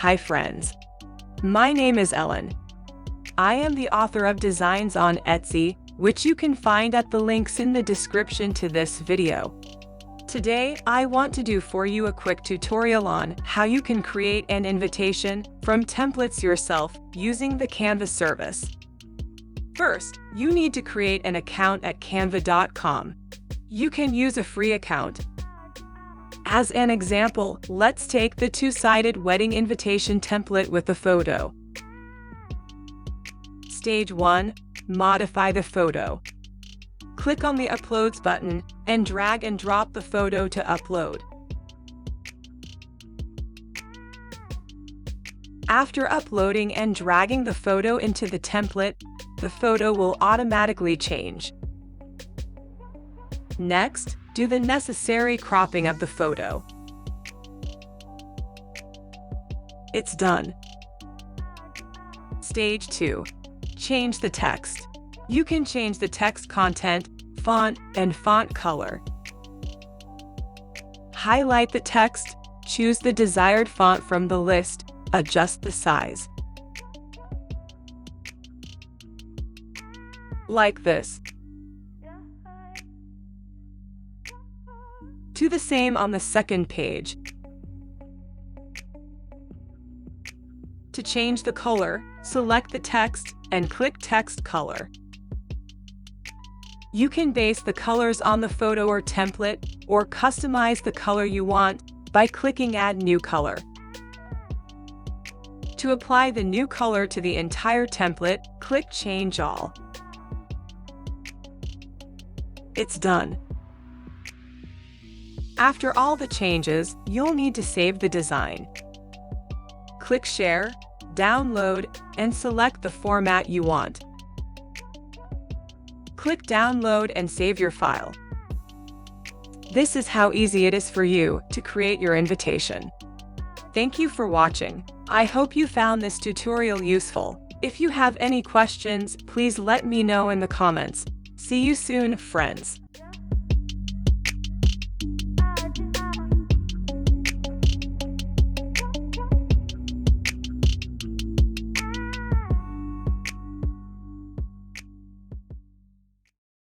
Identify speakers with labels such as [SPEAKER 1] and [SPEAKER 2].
[SPEAKER 1] Hi friends. My name is Ellen. I am the author of designs on Etsy, which you can find at the links in the description to this video. Today, I want to do for you a quick tutorial on how you can create an invitation from templates yourself using the Canva service. First, you need to create an account at Canva.com. You can use a free account. As an example, let's take the two-sided wedding invitation template with a photo. Stage 1. Modify the photo. Click on the Uploads button and drag and drop the photo to upload. After uploading and dragging the photo into the template, the photo will automatically change. Next, do the necessary cropping of the photo. It's done. Stage 2. Change the text. You can change the text content, font, and font color. Highlight the text, choose the desired font from the list, adjust the size. Like this. Do the same on the second page. To change the color, select the text and click Text Color. You can base the colors on the photo or template, or customize the color you want by clicking Add New Color. To apply the new color to the entire template, click Change All. It's done. After all the changes, you'll need to save the design. Click Share, Download, and select the format you want. Click Download and save your file. This is how easy it is for you to create your invitation. Thank you for watching. I hope you found this tutorial useful. If you have any questions, please let me know in the comments. See you soon, friends.